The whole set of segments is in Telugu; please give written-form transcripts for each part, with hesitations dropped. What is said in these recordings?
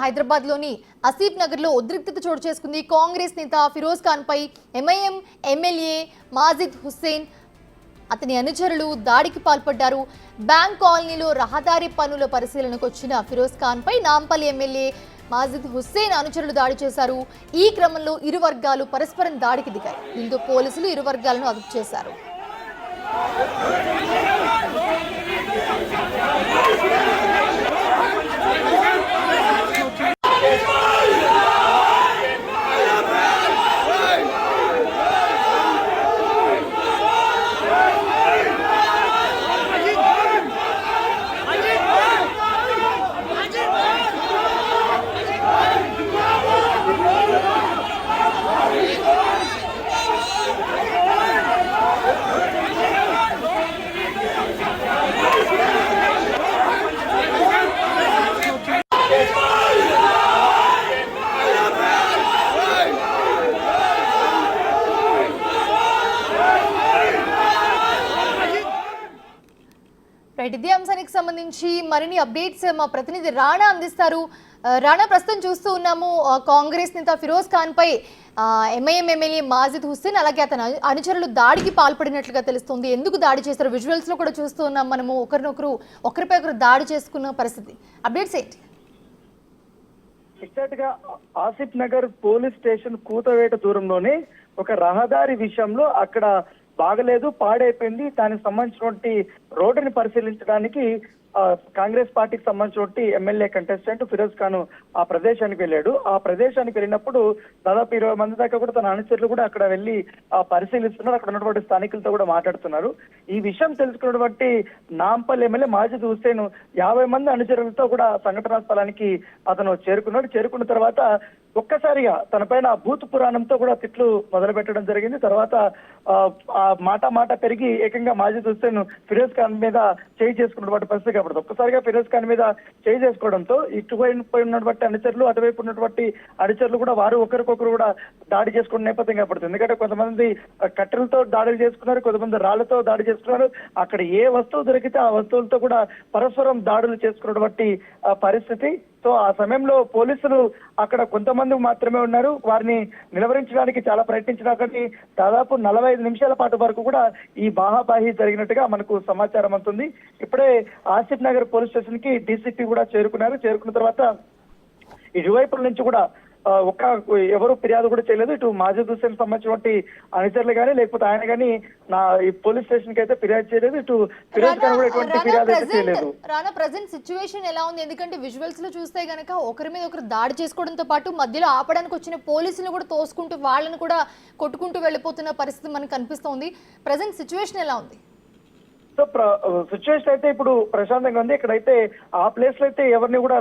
హైదరాబాద్ లోని అసీఫ్ నగర్ లో ఉద్రిక్తత చోటు చేసుకుంది. కాంగ్రెస్ నేత ఫిరోజ్ ఖాన్ పై ఎంఐఎం ఎమ్మెల్యే మాజిద్ హుస్సేన్ అతని అనుచరులు దాడికి పాల్పడ్డారు. బ్యాంక్ కాలనీలో రహదారి పనుల పరిశీలనకు వచ్చిన ఫిరోజ్ ఖాన్ పై నాంపల్లి ఎమ్మెల్యే మాజిద్ హుస్సేన్ అనుచరులు దాడి చేశారు. ఈ క్రమంలో ఇరు వర్గాలు పరస్పరం దాడికి దిగాయి. దీంతో పోలీసులు ఇరు వర్గాలను అదుపు చేశారు. ఇదే అంశానికి సంబంధించి మరిన్ని అప్డేట్స్ మా ప్రతినిధి రాణా అందిస్తారు. రాణా, ప్రస్తుతం చూస్తూ ఉన్నాము కాంగ్రెస్ నేత ఫిరోజ్ ఖాన్ పై ఎంఐఎం ఎమ్మెల్యే మాజిద్ హుస్సేన్ అలాగే అతని అనుచరులు దాడికి పాల్పడినట్లుగా తెలుస్తుంది. ఎందుకు దాడి చేశారు? విజువల్స్ లో కూడా చూస్తూ ఉన్నాం మనము, ఒకరిపై ఒకరు దాడి చేసుకున్న పరిస్థితి. అప్డేట్స్ ఏంటి? ఎగ్జాక్ట్ గా ఆసిఫ్ నగర్ పోలీస్ స్టేషన్ కూతవేట దూరంలోనే ఒక రహదారి విషయంలో అక్కడ బాగలేదు, పాడైపోయింది, దానికి సంబంధించినటువంటి రోడ్డుని పరిశీలించడానికి కాంగ్రెస్ పార్టీకి సంబంధించినటువంటి ఎమ్మెల్యే కంటెస్టెంట్ ఫిరోజ్ ఖాన్ ఆ ప్రదేశానికి వెళ్ళాడు. ఆ ప్రదేశానికి వెళ్ళినప్పుడు దాదాపు 20 మంది దాకా కూడా తన అనుచరులు కూడా అక్కడ వెళ్ళి పరిశీలిస్తున్నారు. అక్కడ ఉన్నటువంటి స్థానికులతో కూడా మాట్లాడుతున్నారు. ఈ విషయం తెలుసుకున్నటువంటి నాంపల్లి ఎమ్మెల్యే మాజిద్ హుస్సేన్ 50 మంది అనుచరులతో కూడా సంఘటనా స్థలానికి అతను చేరుకున్నాడు. చేరుకున్న తర్వాత ఒక్కసారిగా తన పైన భూత్ పురాణంతో కూడా తిట్లు మొదలు పెట్టడం జరిగింది. తర్వాత మాట పెరిగి ఏకంగా మాజిద్ హుస్సేన్ ఫిరోజ్ ఖాన్ మీద చేయి చేసుకున్నటువంటి పరిస్థితి కనబడుతుంది. ఒక్కసారిగా ఫిరోజ్ ఖాన్ మీద చేయి చేసుకోవడంతో ఇటువైపు ఉన్నటువంటి అనుచరులు, అటువైపు ఉన్నటువంటి అనుచరులు కూడా వారు ఒకరికొకరు కూడా దాడి చేసుకున్న నేపథ్యం కనబడుతుంది. ఎందుకంటే కొంతమంది కట్టెలతో దాడులు చేసుకున్నారు, కొంతమంది రాళ్లతో దాడి చేసుకున్నారు. అక్కడ ఏ వస్తువు దొరికితే ఆ వస్తువులతో కూడా పరస్పరం దాడులు చేసుకున్నటువంటి పరిస్థితి. సో ఆ సమయంలో పోలీసులు అక్కడ కొంతమంది మాత్రమే ఉన్నారు. వారిని నిలవరించడానికి చాలా ప్రయత్నించినా కానీ దాదాపు 45 నిమిషాల పాటు వరకు కూడా ఈ బాహాబాహి జరిగినట్టుగా మనకు సమాచారం అందుతుంది. ఇప్పుడే ఆసిఫ్ నగర్ పోలీస్ స్టేషన్ కి డీసీపీ కూడా చేరుకున్నారు. చేరుకున్న తర్వాత ఇరువైపుల నుంచి కూడా ఎవరు ఫిర్యాదు కూడా చేయలేదు. ఇటు మాజిద్ హుస్సేన్ సంబంధించినటువంటి అనుచరులు కానీ లేకపోతే ఆయన కానీ ఈ పోలీస్ స్టేషన్ కి అయితే ఫిర్యాదు చేయలేదు. ఇటు ఫిరోజ్ ఖాన్ కూడా ఎటువంటి ఫిర్యాదు అయితే చేయలేదు. రానా, ప్రెజెంట్ సిచ్యువేషన్ ఎలా ఉంది? ఎందుకంటే విజువల్స్ లో చూస్తే గనక ఒకరి మీద ఒకరు దాడి చేసుకోవడంతో పాటు మధ్యలో ఆపడానికి వచ్చిన పోలీసులు కూడా తోసుకుంటూ వాళ్ళని కూడా కొట్టుకుంటూ వెళ్ళిపోతున్న పరిస్థితి మనకు కనిపిస్తోంది. ప్రెజెంట్ సిచ్యువేషన్ ఎలా ఉంది? సో సిచ్యువేషన్ అయితే ఇప్పుడు ప్రశాంతంగా ఉంది. ఇక్కడైతే ఆ ప్లేస్ లో అయితే ఎవరిని కూడా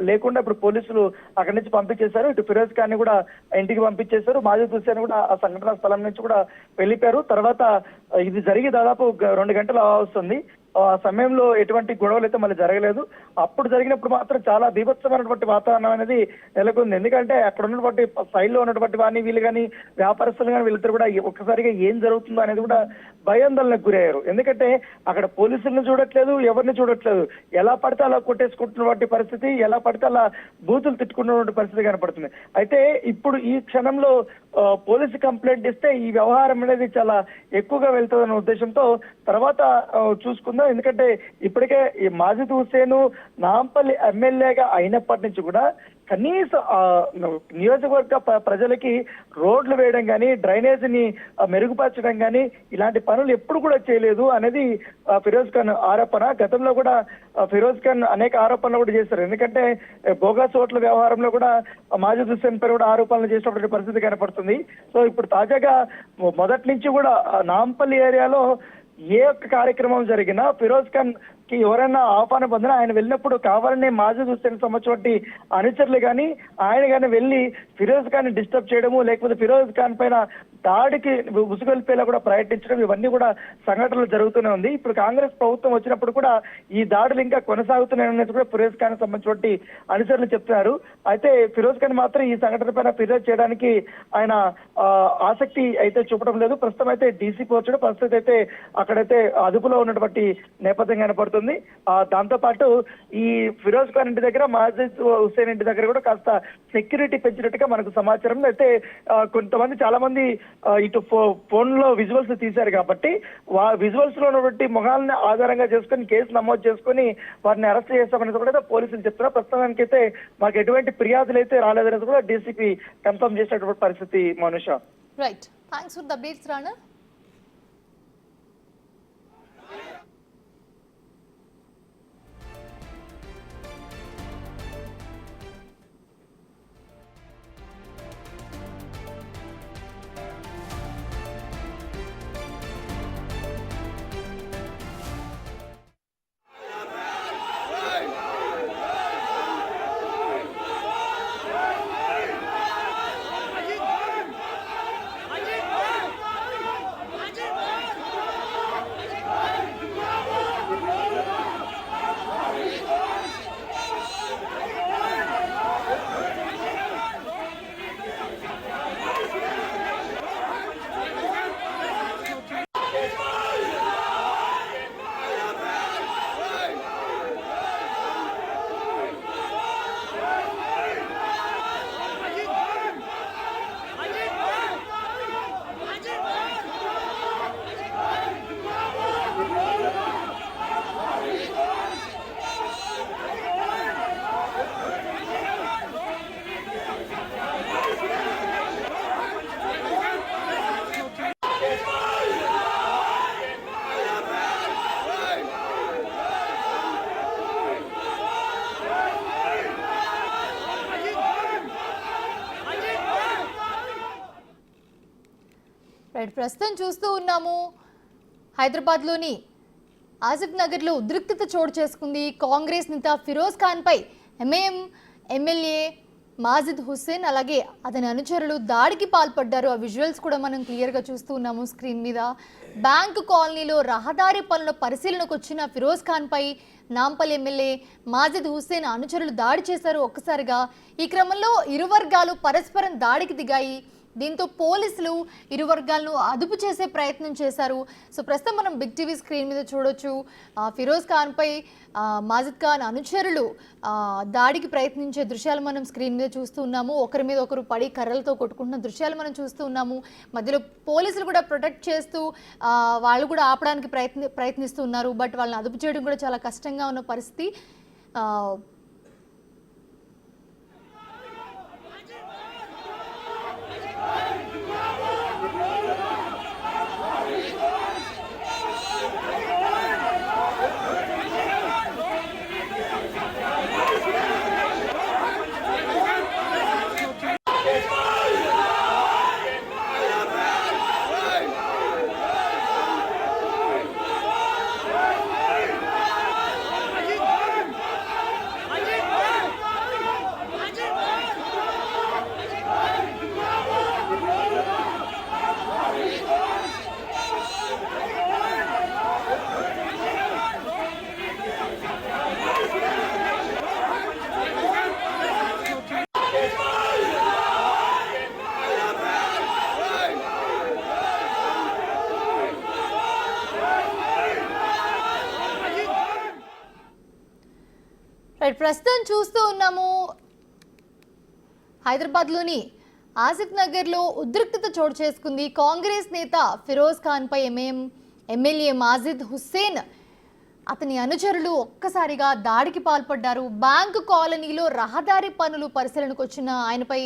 లేకుండా ఇప్పుడు పోలీసులు అక్కడి నుంచి పంపించేశారు. ఇటు ఫిరోజ్ ఖాన్ ని కూడా ఇంటికి పంపించేశారు. మాజిద్ హుస్సేన్ కూడా ఆ సంఘటన స్థలం నుంచి కూడా వెళ్ళిపోయారు. తర్వాత ఇది జరిగి దాదాపు 2 గంటలు వస్తుంది. ఆ సమయంలో ఎటువంటి గొడవలు అయితే మళ్ళీ జరగలేదు. అప్పుడు జరిగినప్పుడు మాత్రం చాలా బీభత్సమైనటువంటి వాతావరణం అనేది నెలకొంది. ఎందుకంటే అక్కడ ఉన్నటువంటి సైడ్ లో ఉన్నటువంటి వారిని వీళ్ళు కానీ వ్యాపారస్తులు కానీ వీళ్ళిద్దరు కూడా ఒక్కసారిగా ఏం జరుగుతుందో అనేది కూడా భయాందోళనకు గురయ్యారు. ఎందుకంటే అక్కడ పోలీసులను చూడట్లేదు, ఎవరిని చూడట్లేదు, ఎలా పడితే అలా కొట్టేసుకుంటున్నటువంటి పరిస్థితి, ఎలా పడితే అలా బూతులు తిట్టుకున్నటువంటి పరిస్థితి కనపడుతుంది. అయితే ఇప్పుడు ఈ క్షణంలో పోలీసు కంప్లైంట్ ఇస్తే ఈ వ్యవహారం అనేది చాలా ఎక్కువగా వెళ్తుందన్న ఉద్దేశంతో తర్వాత చూసుకుందాం. ఎందుకంటే ఇప్పటికే ఈ మాజిద్ హుస్సేన్ నాంపల్లి ఎమ్మెల్యేగా అయినప్పటి నుంచి కూడా కనీసం నియోజకవర్గ ప్రజలకి రోడ్లు వేయడం కానీ, డ్రైనేజీని మెరుగుపరచడం కానీ ఇలాంటి పనులు ఎప్పుడు కూడా చేయలేదు అనేది ఫిరోజ్ ఖాన్ ఆరోపణ. గతంలో కూడా ఫిరోజ్ ఖాన్ అనేక ఆరోపణలు కూడా చేశారు. ఎందుకంటే బోగస్ ఓట్ల వ్యవహారంలో కూడా మాజిద్ హుస్సేన్ పై కూడా ఆరోపణలు చేసినటువంటి పరిస్థితి కనపడుతుంది. సో ఇప్పుడు తాజాగా మొదటి నుంచి కూడా నాంపల్లి ఏరియాలో ఏ ఒక్క కార్యక్రమం జరిగినా ఫిరోజ్ ఖాన్ కి ఎవరైనా ఆహ్వానం పొందినా ఆయన వెళ్ళినప్పుడు కావాలనే మాజిద్ హుస్సేన్ సంబంధించినటువంటి అనుచరులు కానీ ఆయన కానీ వెళ్ళి ఫిరోజ్ ఖాన్ డిస్టర్బ్ చేయడము, లేకపోతే ఫిరోజ్ ఖాన్ పైన దాడికి ఉసుగొల్పేలా కూడా ప్రయత్నించడం, ఇవన్నీ కూడా సంఘటనలు జరుగుతూనే ఉంది. ఇప్పుడు కాంగ్రెస్ ప్రభుత్వం వచ్చినప్పుడు కూడా ఈ దాడులు ఇంకా కొనసాగుతున్నాయనేది కూడా ఫిరోజ్ ఖాన్ సంబంధించినటువంటి అనుచరులు చెప్తున్నారు. అయితే ఫిరోజ్ ఖాన్ మాత్రం ఈ సంఘటన పైన ఫిర్యాదు చేయడానికి ఆయన ఆసక్తి అయితే చూపడం లేదు. ప్రస్తుతం అయితే డీసీపీ వచ్చాడు. ప్రస్తుతం అయితే అక్కడైతే అదుపులో ఉన్నటువంటి నేపథ్యం కనపడుతుంది. పడుతుంది. దాంతో పాటు ఈ ఫిరోజ్ ఖాన్ ఇంటి దగ్గర మాజిద్ హుస్సేన్ ఇంటి దగ్గర కూడా కాస్త సెక్యూరిటీ పెంచినట్టుగా మనకు సమాచారం. అయితే కొంతమంది చాలా మంది ఇటు ఫోన్ లో విజువల్స్ తీశారు కాబట్టి విజువల్స్ లో ఉన్నటువంటి మొహాలను ఆధారంగా చేసుకుని కేసు నమోదు చేసుకుని వారిని అరెస్ట్ చేస్తామనేది కూడా పోలీసులు చెప్తున్నారు. ప్రస్తుతానికి అయితే మాకు ఎటువంటి ఫిర్యాదులు అయితే రాలేదనేది కూడా డీసీపీ కన్ఫర్మ్ చేసినటువంటి పరిస్థితి. మనుష, right, thanks for the updates Rana. Right, ప్రస్తుతం చూస్తూ ఉన్నాము హైదరాబాద్లోని ఆసిఫ్ నగర్లో ఉద్రిక్తత చోటు చేసుకుంది. కాంగ్రెస్ నేత ఫిరోజ్ ఖాన్పై ఎంఐఎం ఎమ్మెల్యే మాజిద్ హుస్సేన్ అలాగే అతని అనుచరులు దాడికి పాల్పడ్డారు. ఆ విజువల్స్ కూడా మనం క్లియర్గా చూస్తూ ఉన్నాము స్క్రీన్ మీద. బ్యాంకు కాలనీలో రహదారి పనుల పరిశీలనకు వచ్చిన ఫిరోజ్ ఖాన్పై నాంపల్లి ఎమ్మెల్యే మాజిద్ హుస్సేన్ అనుచరులు దాడి చేశారు ఒక్కసారిగా. ఈ క్రమంలో ఇరు వర్గాలు పరస్పరం దాడికి దిగాయి. దీంతో పోలీసులు ఇరు వర్గాలను అదుపు చేసే ప్రయత్నం చేశారు. సో ప్రస్తుతం మనం బిగ్ టీవీ స్క్రీన్ మీద చూడొచ్చు ఫిరోజ్ ఖాన్పై మాజిద్ ఖాన్ అనుచరులు దాడికి ప్రయత్నించే దృశ్యాలు మనం స్క్రీన్ మీద చూస్తూ ఉన్నాము. ఒకరి మీద ఒకరు పడి కర్రలతో కొట్టుకుంటున్న దృశ్యాలు మనం చూస్తూ ఉన్నాము. మధ్యలో పోలీసులు కూడా ప్రొటెక్ట్ చేస్తూ వాళ్ళు కూడా ఆపడానికి ప్రయత్నిస్తున్నారు. బట్ వాళ్ళని అదుపు చేయడం కూడా చాలా కష్టంగా ఉన్న పరిస్థితి. రైట్, ప్రస్తుతం చూస్తూ ఉన్నాము హైదరాబాద్లోని ఆసిఫ్ నగర్లో ఉద్రిక్తత చోటు చేసుకుంది. కాంగ్రెస్ నేత ఫిరోజ్ ఖాన్పై ఎంఐఎం ఎమ్మెల్యే మాజిద్ హుస్సేన్ అతని అనుచరులు ఒక్కసారిగా దాడికి పాల్పడ్డారు. బ్యాంకు కాలనీలో రహదారి పనులు పరిశీలనకు వచ్చిన ఆయనపై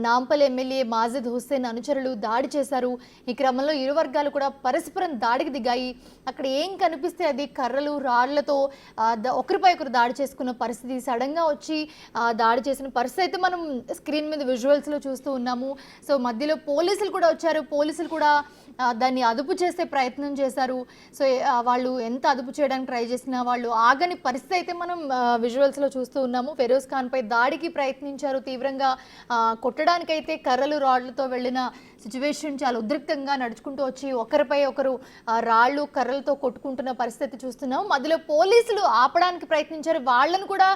నాంపల్లి ఎమ్మెల్యే మాజిద్ హుస్సేన్ అనుచరులు దాడి చేశారు. ఈ క్రమంలో ఇరు వర్గాలు కూడా పరస్పరం దాడికి దిగాయి. అక్కడ ఏం కనిపిస్తే అది కర్రలు రాళ్లతో ఒకరిపై ఒకరు దాడి చేసుకున్న పరిస్థితి. సడన్గా వచ్చి దాడి చేసిన పరిస్థితి అయితే మనం స్క్రీన్ మీద విజువల్స్లో చూస్తూ ఉన్నాము. సో మధ్యలో పోలీసులు కూడా వచ్చారు. పోలీసులు కూడా దాన్ని అదుపు చేసే ప్రయత్నం చేశారు. సో వాళ్ళు ఎంత అదుపు చేయడానికి ట్రై చేసినా వాళ్ళు ఆగని పరిస్థితి అయితే మనం విజువల్స్లో చూస్తూ ఉన్నాము. ఫిరోజ్ ఖాన్పై దాడికి ప్రయత్నించారు. తీవ్రంగా కొట్టడానికైతే కర్రలు రాళ్లతో వెళ్ళిన సిచ్యువేషన్ చాలా ఉద్రిక్తంగా నడుచుకుంటూ వచ్చి ఒకరిపై ఒకరు రాళ్ళు కర్రలతో కొట్టుకుంటున్న పరిస్థితి చూస్తున్నాము. మధ్యలో పోలీసులు ఆపడానికి ప్రయత్నించారు. వాళ్ళను కూడా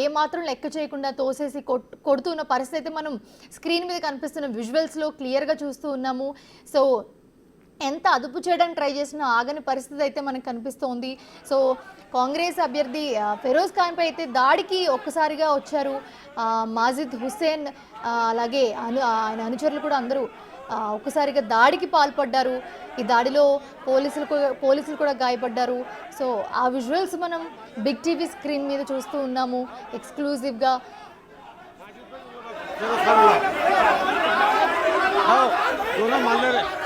ఏమాత్రం లెక్క చేయకుండా తోసేసి కొడుతున్న పరిస్థితి మనం స్క్రీన్ మీద కనిపిస్తున్న విజువల్స్లో క్లియర్గా చూస్తూ ఉన్నాము. సో ఎంత అదుపు చేయడానికి ట్రై చేసినా ఆగని పరిస్థితి అయితే మనకు కనిపిస్తోంది. సో కాంగ్రెస్ అభ్యర్థి ఫిరోజ్ ఖాన్పై అయితే దాడికి ఒక్కసారిగా వచ్చారు మాజిద్ హుస్సేన్, అలాగే ఆయన అనుచరులు కూడా అందరూ ఒక్కసారిగా దాడికి పాల్పడ్డారు. ఈ దాడిలో పోలీసులు కూడా గాయపడ్డారు. సో ఆ విజువల్స్ మనం బిగ్ టీవీ స్క్రీన్ మీద చూస్తూ ఉన్నాము ఎక్స్క్లూజివ్గా. दोनों मान ले रहे